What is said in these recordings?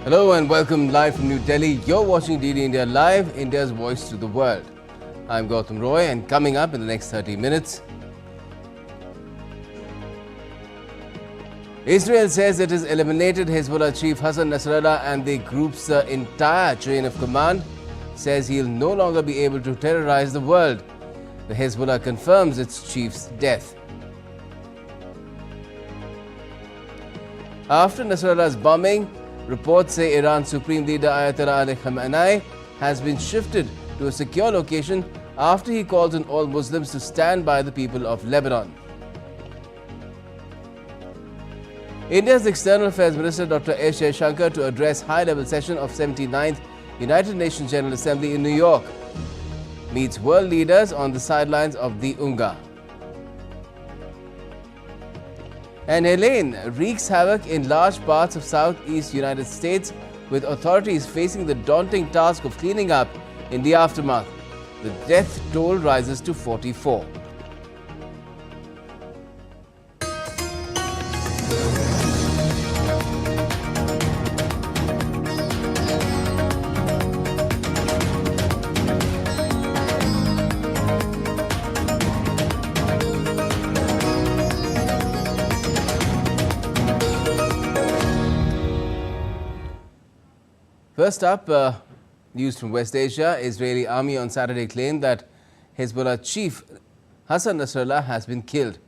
Hello and welcome live from New Delhi. You're watching DD India Live, India's voice to the world. I'm Gautam Roy, and coming up in the next 30 minutes, Israel says it has eliminated Hezbollah chief Hassan Nasrallah and the group's entire chain of command, says he'll no longer be able to terrorize the world. The Hezbollah confirms its chief's death. After Nasrallah's bombing, reports say Iran's Supreme Leader Ayatollah Ali Khamenei has been shifted to a secure location after he called on all Muslims to stand by the people of Lebanon. India's External Affairs Minister Dr. S. Jaishankar to address high-level session of 79th United Nations General Assembly in New York. Meets world leaders on the sidelines of the UNGA. And Helene wreaks havoc in large parts of southeast United States, with authorities facing the daunting task of cleaning up in the aftermath. The death toll rises to 44. First up, news from West Asia. Israeli army on Saturday claimed that Hezbollah chief Hassan Nasrallah has been killed.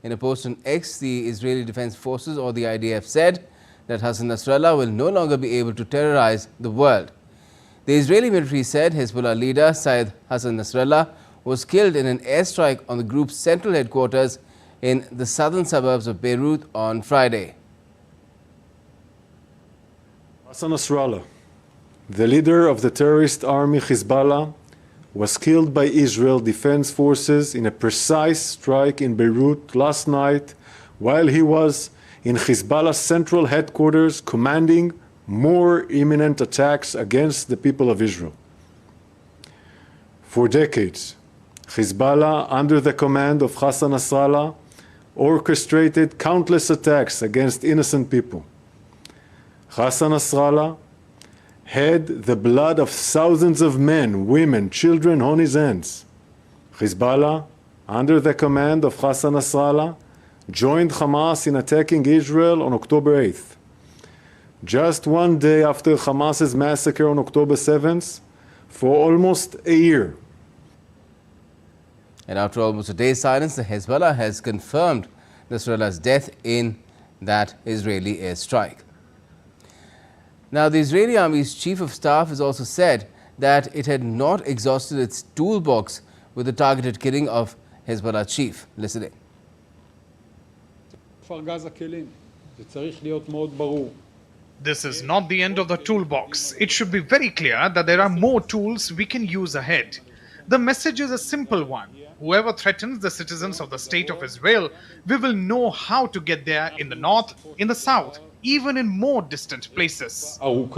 In a post on X, the Israeli Defense Forces, or the IDF, said that Hassan Nasrallah will no longer be able to terrorize the world. The Israeli military said Hezbollah leader Syed Hassan Nasrallah was killed in an airstrike on the group's central headquarters in the southern suburbs of Beirut on Friday. Hassan Nasrallah, the leader of the terrorist army Hezbollah, was killed by Israel Defense Forces in a precise strike in Beirut last night while he was in Hezbollah's central headquarters commanding more imminent attacks against the people of Israel. For decades, Hezbollah, under the command of Hassan Nasrallah, orchestrated countless attacks against innocent people. Hassan Nasrallah had the blood of thousands of men, women, children on his hands. Hezbollah, under the command of Hassan Nasrallah, joined Hamas in attacking Israel on October 8th. Just one day after Hamas's massacre on October 7th, for almost a year. And after almost a day's silence, the Hezbollah has confirmed Nasrallah's death in that Israeli airstrike. Now, the Israeli Army's Chief of Staff has also said that it had not exhausted its toolbox with the targeted killing of Hezbollah chief. Listening. This is not the end of the toolbox. It should be very clear that there are more tools we can use ahead. The message is a simple one. Whoever threatens the citizens of the state of Israel, we will know how to get there in the north, in the south, even in more distant places. And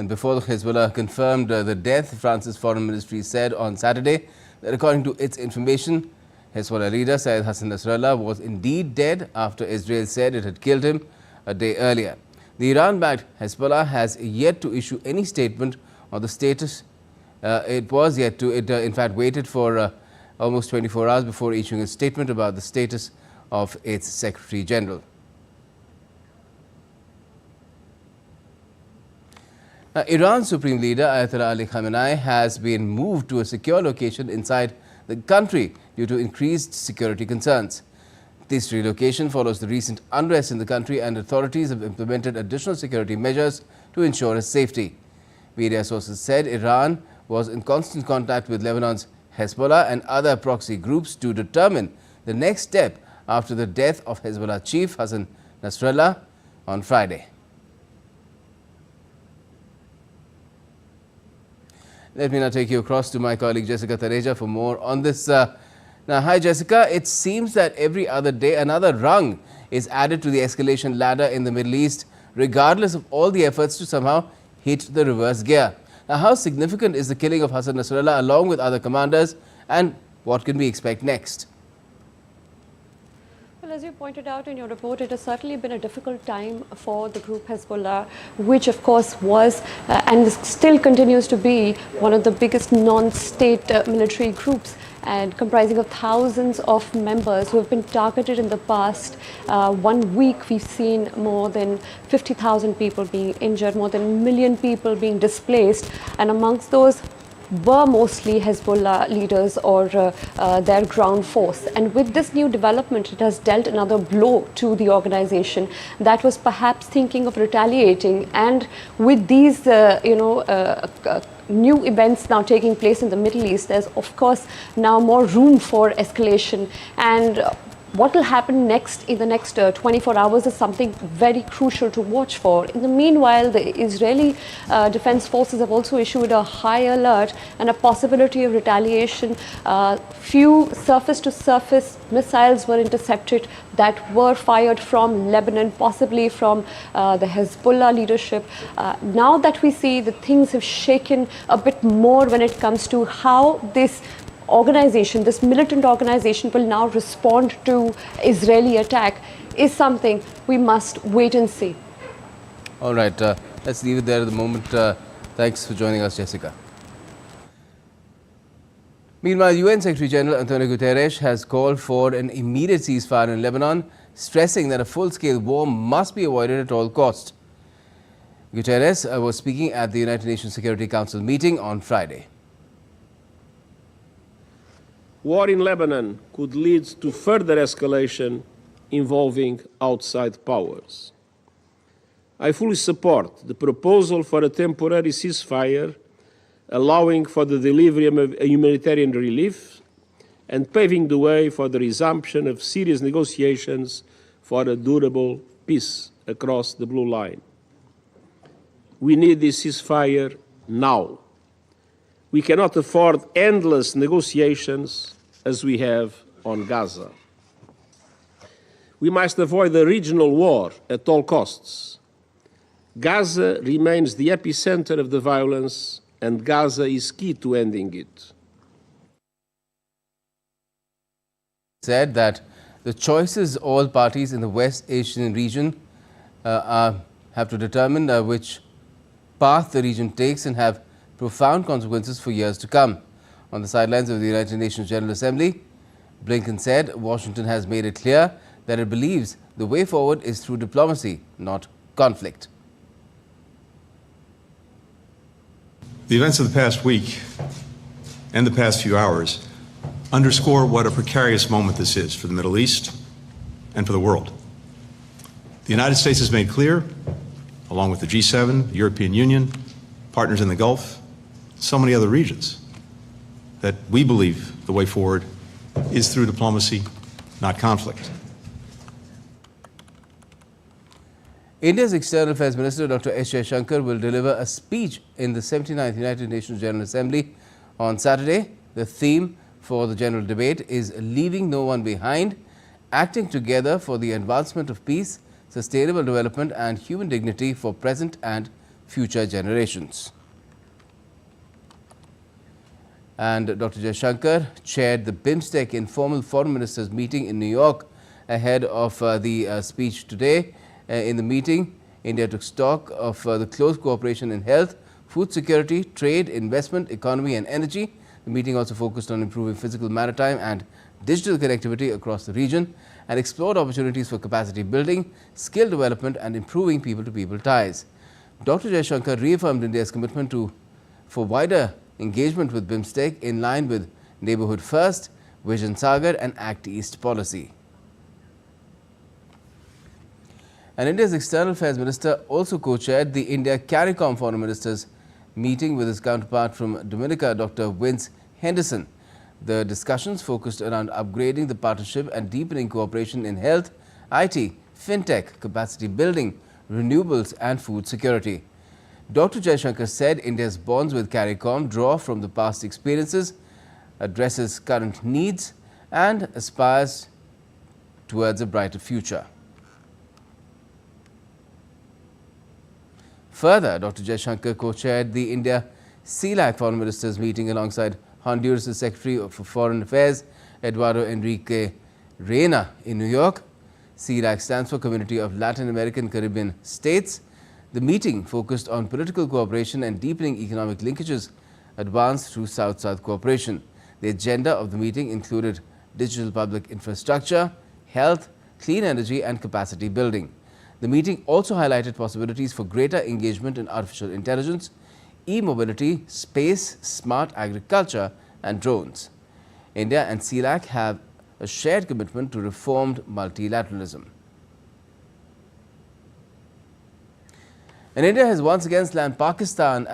before the Hezbollah confirmed the death, France's foreign ministry said on Saturday that according to its information, Hezbollah leader Syed Hassan Nasrallah was indeed dead after Israel said it had killed him a day earlier. The Iran-backed Hezbollah has yet to issue any statement on the status. It in fact waited for almost 24 hours before issuing a statement about the status of its Secretary General. Iran's Supreme Leader Ayatollah Ali Khamenei has been moved to a secure location inside the country due to increased security concerns. This relocation follows the recent unrest in the country, and authorities have implemented additional security measures to ensure his safety. Media sources said Iran was in constant contact with Lebanon's Hezbollah and other proxy groups to determine the next step after the death of Hezbollah chief Hassan Nasrallah on Friday. Let me now take you across to my colleague Jessica Tareja for more on this. Now, hi Jessica, it seems that every other day another rung is added to the escalation ladder in the Middle East, regardless of all the efforts to somehow hit the reverse gear. Now, how significant is the killing of Hassan Nasrallah along with other commanders, and what can we expect next? Well, as you pointed out in your report, it has certainly been a difficult time for the group Hezbollah, which of course was and still continues to be one of the biggest non-state military groups, and comprising of thousands of members who have been targeted in the past. 1 week we've seen more than 50,000 people being injured, more than 1 million people being displaced, and amongst those were mostly Hezbollah leaders or their ground force. And with this new development, it has dealt another blow to the organization that was perhaps thinking of retaliating. And with these, new events now taking place in the Middle East, there's of course now more room for escalation. And what will happen next in the next 24 hours is something very crucial to watch for. In the meanwhile, the Israeli defense forces have also issued a high alert and a possibility of retaliation. Few surface-to-surface missiles were intercepted that were fired from Lebanon, possibly from the Hezbollah leadership. Now that we see that things have shaken a bit more when it comes to how this organization, this militant organization, will now respond to Israeli attack, is something we must wait and see. All right, let's leave it there at the moment. Thanks for joining us, Jessica. Meanwhile, UN Secretary General Antonio Guterres has called for an immediate ceasefire in Lebanon, stressing that a full-scale war must be avoided at all costs. Guterres was speaking at the United Nations Security Council meeting on Friday. War in Lebanon could lead to further escalation involving outside powers. I fully support the proposal for a temporary ceasefire, allowing for the delivery of humanitarian relief and paving the way for the resumption of serious negotiations for a durable peace across the blue line. We need this ceasefire now. We cannot afford endless negotiations as we have on Gaza. We must avoid a regional war at all costs. Gaza remains the epicenter of the violence, and Gaza is key to ending it. Said that the choices all parties in the West Asian region have to determine which path the region takes and have profound consequences for years to come. On the sidelines of the United Nations General Assembly, Blinken said Washington has made it clear that it believes the way forward is through diplomacy, not conflict. The events of the past week and the past few hours underscore what a precarious moment this is for the Middle East and for the world. The United States has made clear, along with the G7, the European Union, partners in the Gulf, so many other regions, that we believe the way forward is through diplomacy, not conflict. India's External Affairs Minister Dr. S. Jaishankar will deliver a speech in the 79th United Nations General Assembly on Saturday. The theme for the general debate is Leaving No One Behind, acting together for the advancement of peace, sustainable development and human dignity for present and future generations. And Dr. Jaishankar chaired the BIMSTEC informal foreign ministers meeting in New York ahead of the speech today. In the meeting, India took stock of the close cooperation in health, food security, trade, investment, economy and energy. The meeting also focused on improving physical, maritime and digital connectivity across the region and explored opportunities for capacity building, skill development and improving people-to-people ties. Dr. Jaishankar reaffirmed India's commitment for wider engagement with BIMSTEC in line with Neighbourhood First, Vision Sagar and Act East policy. And India's External Affairs Minister also co-chaired the India CARICOM Foreign Ministers meeting with his counterpart from Dominica, Dr. Vince Henderson. The discussions focused around upgrading the partnership and deepening cooperation in health, IT, fintech, capacity building, renewables and food security. Dr. Jaishankar said India's bonds with CARICOM draw from the past experiences, addresses current needs and aspires towards a brighter future. Further, Dr. Jaishankar co-chaired the India CELAC Foreign Ministers meeting alongside Honduras' Secretary for Foreign Affairs, Eduardo Enrique Reina, in New York. CELAC stands for Community of Latin American Caribbean States. The meeting focused on political cooperation and deepening economic linkages advanced through South-South cooperation. The agenda of the meeting included digital public infrastructure, health, clean energy and capacity building. The meeting also highlighted possibilities for greater engagement in artificial intelligence, e-mobility, space, smart agriculture and drones. India and CELAC have a shared commitment to reformed multilateralism. And India has once again slammed Pakistan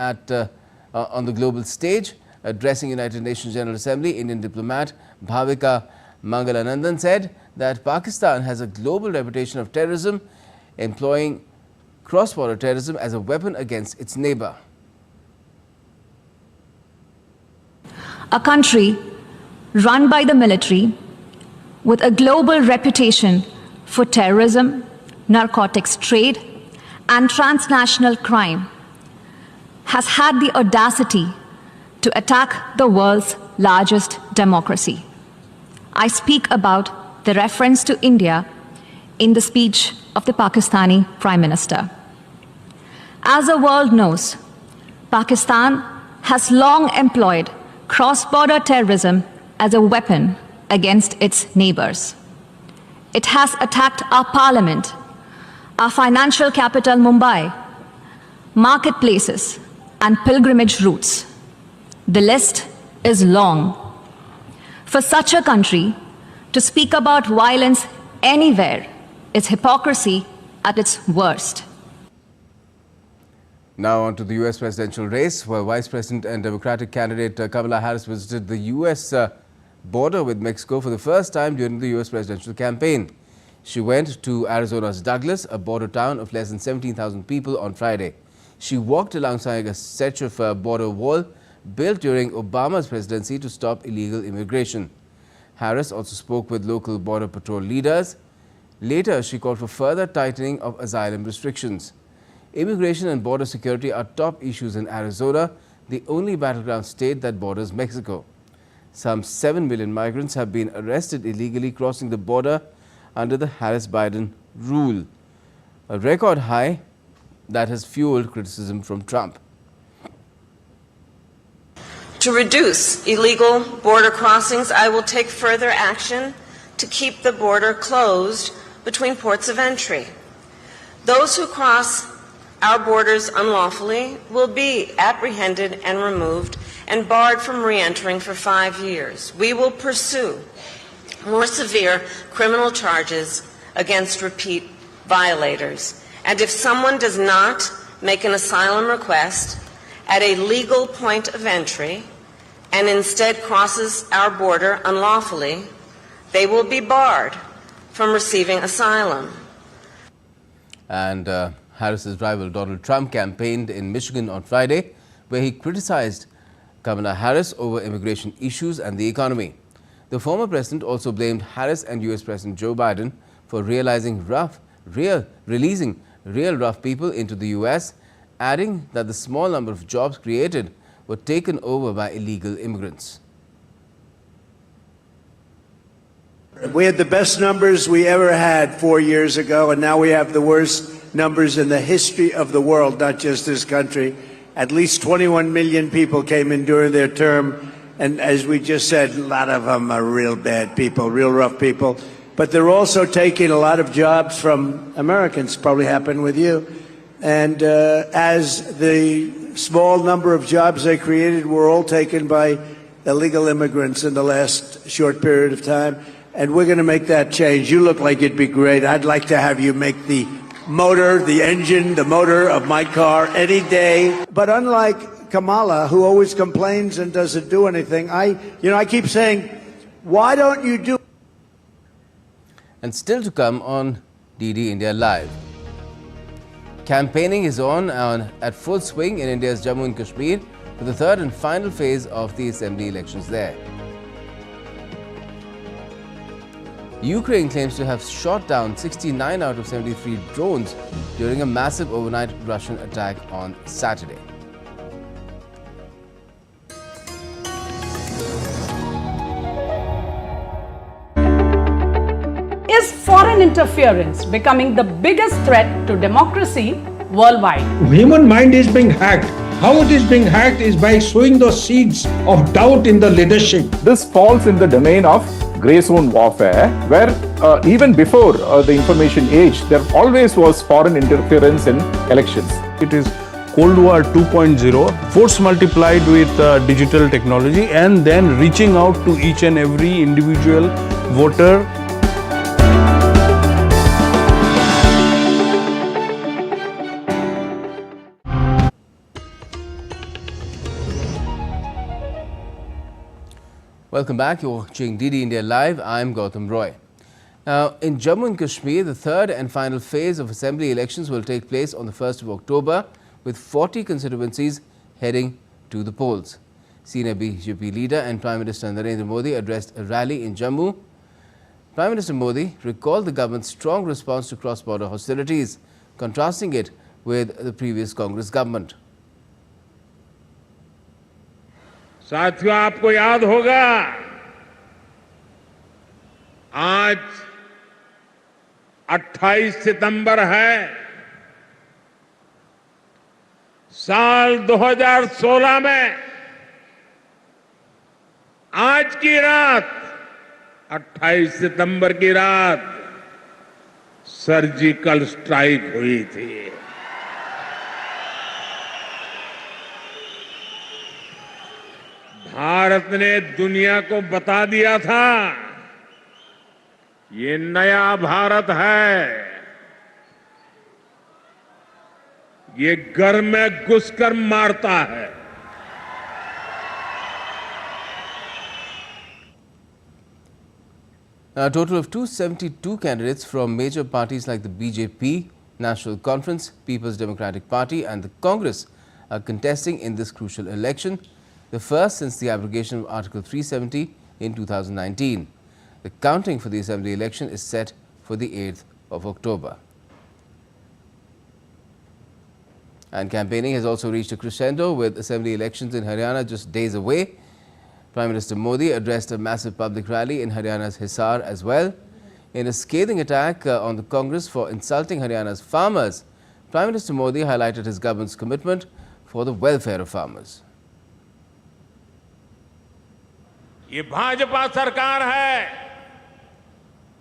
on the global stage. Addressing United Nations General Assembly, Indian diplomat Bhavika Mangalanandan said that Pakistan has a global reputation of terrorism, employing cross-border terrorism as a weapon against its neighbor. A country run by the military with a global reputation for terrorism, narcotics trade, and transnational crime has had the audacity to attack the world's largest democracy. I speak about the reference to India in the speech of the Pakistani Prime Minister. As the world knows, Pakistan has long employed cross-border terrorism as a weapon against its neighbors. It has attacked our parliament, our financial capital Mumbai, marketplaces, and pilgrimage routes. The list is long. For such a country to speak about violence anywhere is hypocrisy at its worst. Now on to the U.S. presidential race, where Vice President and Democratic candidate Kamala Harris visited the U.S. border with Mexico for the first time during the U.S. presidential campaign. She went to Arizona's Douglas, a border town of less than 17,000 people, on Friday. She walked alongside a stretch of border wall built during Obama's presidency to stop illegal immigration. Harris also spoke with local border patrol leaders. Later, she called for further tightening of asylum restrictions. Immigration and border security are top issues in Arizona, the only battleground state that borders Mexico. Some 7 million migrants have been arrested illegally crossing the border under the Harris-Biden rule, a record high that has fueled criticism from Trump. To reduce illegal border crossings, I will take further action to keep the border closed between ports of entry. Those who cross our borders unlawfully will be apprehended and removed and barred from re-entering for 5 years. We will pursue more severe criminal charges against repeat violators. And if someone does not make an asylum request at a legal point of entry and instead crosses our border unlawfully, they will be barred from receiving asylum. And Harris's rival Donald Trump campaigned in Michigan on Friday, where he criticized Kamala Harris over immigration issues and the economy. The former president also blamed Harris and U.S. President Joe Biden for releasing real rough people into the U.S., adding that the small number of jobs created were taken over by illegal immigrants. We had the best numbers we ever had 4 years ago, and now we have the worst numbers in the history of the world, not just this country. At least 21 million people came in during their term, and as we just said, a lot of them are real bad people, real rough people. But they're also taking a lot of jobs from Americans, probably happened with you. And as the small number of jobs they created were all taken by illegal immigrants in the last short period of time. And we're going to make that change. You look like it'd be great. I'd like to have you make the motor, the engine, the motor of my car any day. But unlike Kamala, who always complains and doesn't do anything, I keep saying, why don't you do? And still to come on DD India Live. Campaigning is on at full swing in India's Jammu and Kashmir for the third and final phase of the assembly elections there. Ukraine claims to have shot down 69 out of 73 drones during a massive overnight Russian attack on Saturday. is foreign interference becoming the biggest threat to democracy worldwide? Human mind is being hacked. How it is being hacked is by sowing those seeds of doubt in the leadership. This falls in the domain of grey zone warfare, where even before the information age, there always was foreign interference in elections. It is Cold War 2.0, force multiplied with digital technology, and then reaching out to each and every individual voter. Welcome back. You're watching DD India Live. I'm Gautam Roy. Now, in Jammu and Kashmir, the third and final phase of assembly elections will take place on the 1st of October, with 40 constituencies heading to the polls. Senior BJP leader and Prime Minister Narendra Modi addressed a rally in Jammu. Prime Minister Modi recalled the government's strong response to cross-border hostilities, contrasting it with the previous Congress government. साथियों, आपको याद होगा, आज 28 सितंबर है। साल 2016 में आज की रात, 28 सितंबर की रात, सर्जिकल स्ट्राइक हुई थी। भारत ने दुनिया को बता दिया था, ये नया भारत है, ये घर में घुसकर मारता है। A total of 272 candidates from major parties like the BJP, National Conference, People's Democratic Party and the Congress are contesting in this crucial election, the first since the abrogation of Article 370 in 2019. The counting for the assembly election is set for the 8th of October. And campaigning has also reached a crescendo, with assembly elections in Haryana just days away. Prime Minister Modi addressed a massive public rally in Haryana's Hisar as well. In a scathing attack on the Congress for insulting Haryana's farmers, Prime Minister Modi highlighted his government's commitment for the welfare of farmers. ये भाजपा सरकार है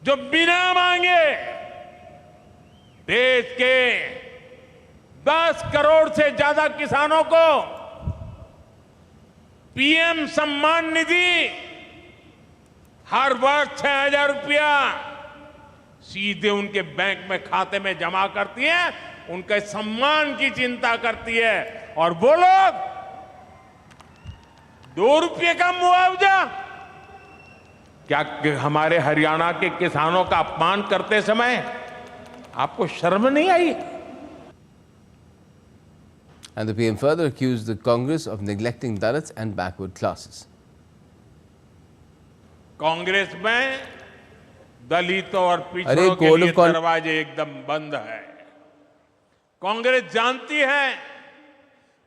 जो बिना मांगे देश के 10 करोड़ से ज्यादा किसानों को पीएम सम्मान निधि हर वर्ष 6,000 रुपया सीधे उनके बैंक में खाते में जमा करती है, उनके सम्मान की चिंता करती है। और वो लोग 2 रुपये का मुआवजा, क्या हमारे हरियाणा के किसानों का अपमान करते समय आपको शर्म नहीं आई? And the PM further accused the Congress of neglecting Dalits and backward classes. Congress में दलितों और पिछड़ों के लिए दरवाजे एकदम बंद है। कांग्रेस जानती है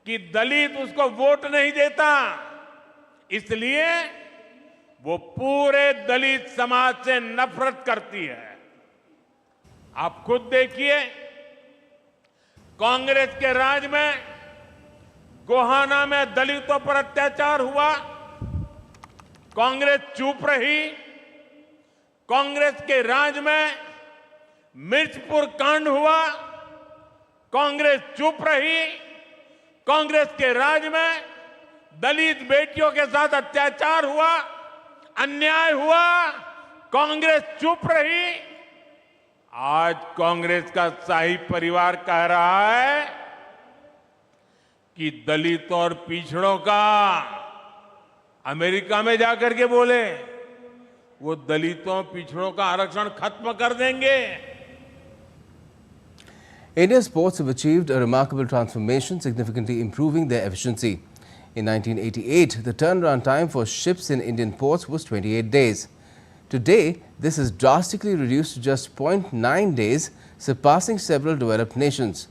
कि दलित उसको वोट नहीं देता, इसलिए वो पूरे दलित समाज से नफरत करती है। आप खुद देखिए, कांग्रेस के राज में गोहाना में दलितों पर अत्याचार हुआ, कांग्रेस चुप रही। कांग्रेस के राज में मिर्चपुर कांड हुआ, कांग्रेस चुप रही। कांग्रेस के राज में दलित बेटियों के साथ अत्याचार हुआ, अन्याय हुआ, कांग्रेस चुप रही। आज कांग्रेस का शाही परिवार कह रहा है कि दलितों और पिछड़ों का अमेरिका में जाकर के बोले वो दलितों पिछड़ों का आरक्षण खत्म कर देंगे। India's ports have achieved a remarkable transformation, significantly improving their efficiency. In 1988, the turnaround time for ships in Indian ports was 28 days. Today, this is drastically reduced to just 0.9 days, surpassing several developed nations.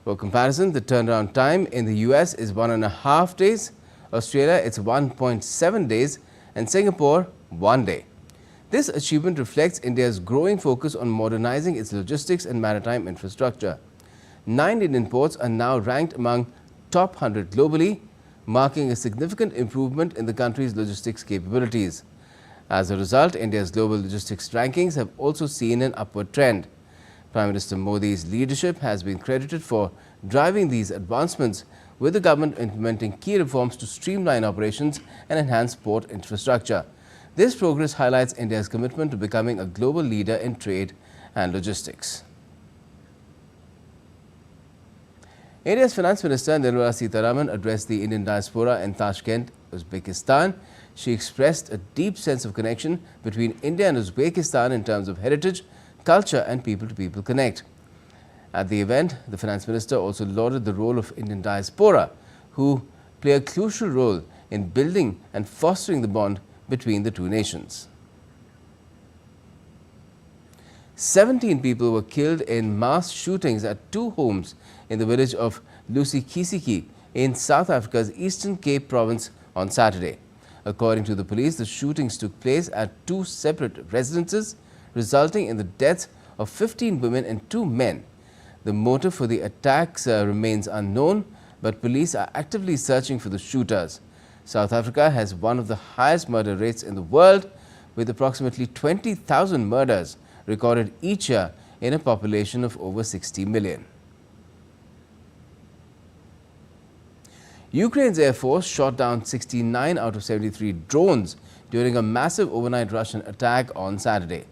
For comparison, the turnaround time in the US is 1.5 days, Australia it's 1.7 days, and Singapore 1 day. This achievement reflects India's growing focus on modernizing its logistics and maritime infrastructure. 9 Indian ports are now ranked among top 100 globally, marking a significant improvement in the country's logistics capabilities. As a result, India's global logistics rankings have also seen an upward trend. Prime Minister Modi's leadership has been credited for driving these advancements, with the government implementing key reforms to streamline operations and enhance port infrastructure. This progress highlights India's commitment to becoming a global leader in trade and logistics. India's Finance Minister Nirmala Sitharaman addressed the Indian diaspora in Tashkent, Uzbekistan. She expressed a deep sense of connection between India and Uzbekistan in terms of heritage, culture and people-to-people connect. At the event, the Finance Minister also lauded the role of Indian diaspora, who play a crucial role in building and fostering the bond between the two nations. 17 people were killed in mass shootings at 2 homes in the village of Lusikisiki in South Africa's Eastern Cape province on Saturday. According to the police, the shootings took place at 2 separate residences, resulting in the deaths of 15 women and 2 men. The motive for the attacks remains unknown, but police are actively searching for the shooters. South Africa has one of the highest murder rates in the world, with approximately 20,000 murders recorded each year in a population of over 60 million. Ukraine's Air Force shot down 69 out of 73 drones during a massive overnight Russian attack on Saturday.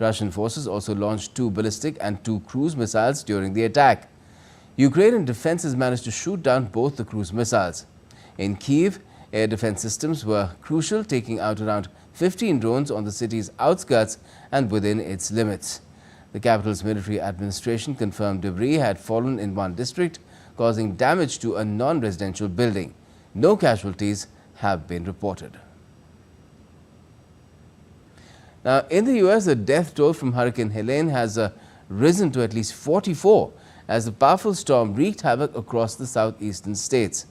Russian forces also launched 2 ballistic and 2 cruise missiles during the attack. Ukrainian defenses managed to shoot down both the cruise missiles. In Kyiv, air defense systems were crucial, taking out around 15 drones on the city's outskirts and within its limits. The capital's military administration confirmed debris had fallen in one district, causing damage to a non-residential building. No casualties have been reported. Now, in the US, the death toll from Hurricane Helene has risen to at least 44 as the powerful storm wreaked havoc across the southeastern states.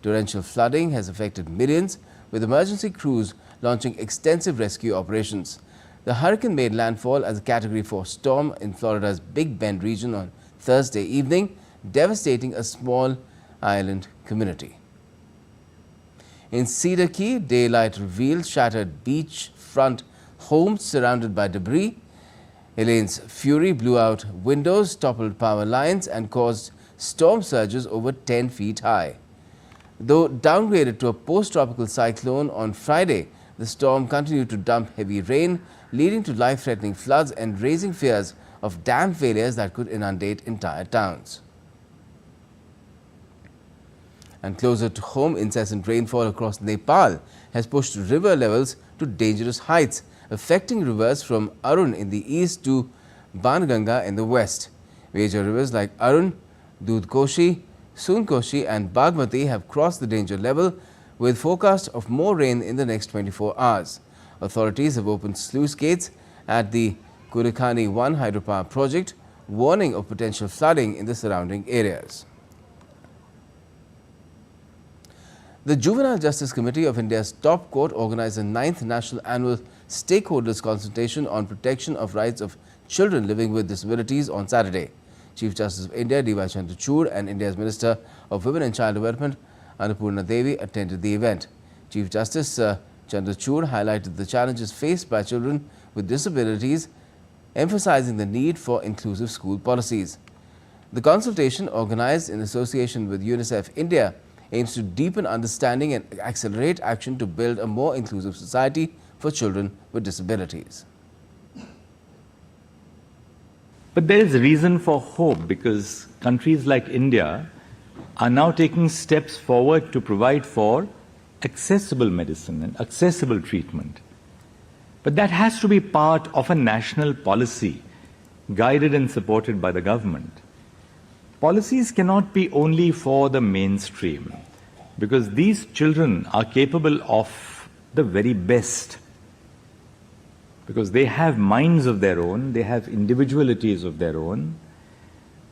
Torrential flooding has affected millions, with emergency crews launching extensive rescue operations. The hurricane made landfall as a Category 4 storm in Florida's Big Bend region on Thursday evening, devastating a small island community. In Cedar Key, daylight revealed shattered beachfront homes surrounded by debris. Helene's fury blew out windows, toppled power lines and caused storm surges over 10 feet high. Though downgraded to a post-tropical cyclone on Friday, the storm continued to dump heavy rain, leading to life-threatening floods and raising fears of dam failures that could inundate entire towns. And closer to home, incessant rainfall across Nepal has pushed river levels to dangerous heights, affecting rivers from Arun in the east to Banganga in the west. Major rivers like Arun, Dudhkoshi, Sunkoshi and Bagmati have crossed the danger level, with forecast of more rain in the next 24 hours. Authorities have opened sluice gates at the Kurikhani 1 hydropower project, warning of potential flooding in the surrounding areas. The Juvenile Justice Committee of India's top court organized the 9th National Annual Stakeholders Consultation on Protection of Rights of Children Living with Disabilities on Saturday. Chief Justice of India D.Y. Chandrachud and India's Minister of Women and Child Development Annapurna Devi attended the event. Chief Justice Chandrachud highlighted the challenges faced by children with disabilities, emphasizing the need for inclusive school policies. The consultation, organized in association with UNICEF India, aims to deepen understanding and accelerate action to build a more inclusive society for children with disabilities. But there is reason for hope, because countries like India are now taking steps forward to provide for accessible medicine and accessible treatment. But that has to be part of a national policy, guided and supported by the government. Policies cannot be only for the mainstream, because these children are capable of the very best. Because they have minds of their own, they have individualities of their own,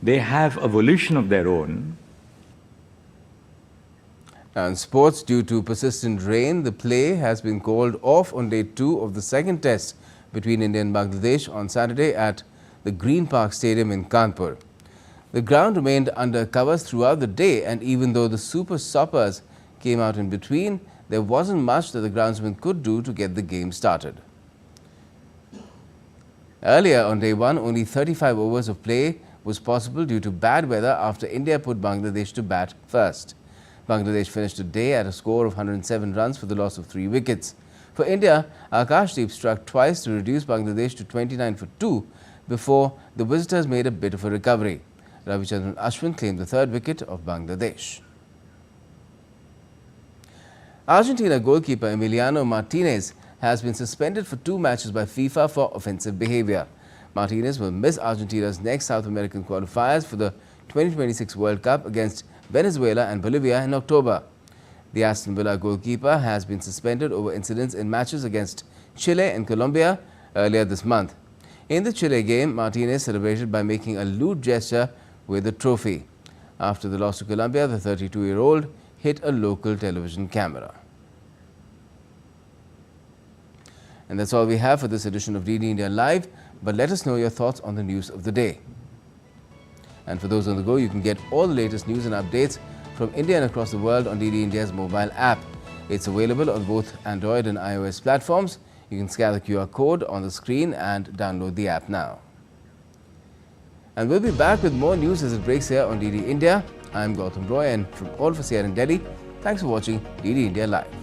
they have a volition of their own. And sports, due to persistent rain, the play has been called off on day 2 of the second test between India and Bangladesh on Saturday at the Green Park Stadium in Kanpur. The ground remained under covers throughout the day, and even though the super soppers came out in between, there wasn't much that the groundsmen could do to get the game started. Earlier on day one, only 35 overs of play was possible due to bad weather after India put Bangladesh to bat first. Bangladesh finished the day at a score of 107 runs for the loss of 3 wickets. For India, Akashdeep struck twice to reduce Bangladesh to 29 for 2 before the visitors made a bit of a recovery. Ravichandran Ashwin claimed the 3rd wicket of Bangladesh. Argentina goalkeeper Emiliano Martinez has been suspended for 2 matches by FIFA for offensive behavior. Martinez will miss Argentina's next South American qualifiers for the 2026 World Cup against Venezuela and Bolivia in October. The Aston Villa goalkeeper has been suspended over incidents in matches against Chile and Colombia earlier this month. In the Chile game, Martinez celebrated by making a lewd gesture with the trophy. After the loss to Colombia, the 32-year-old hit a local television camera. And that's all we have for this edition of DD India Live, but let us know your thoughts on the news of the day. And for those on the go, you can get all the latest news and updates from India and across the world on DD India's mobile app. It's available on both Android and iOS platforms. You can scan the QR code on the screen and download the app now. And we'll be back with more news as it breaks here on DD India. I'm Gautam Roy, and from all of us here in Delhi, thanks for watching DD India Live.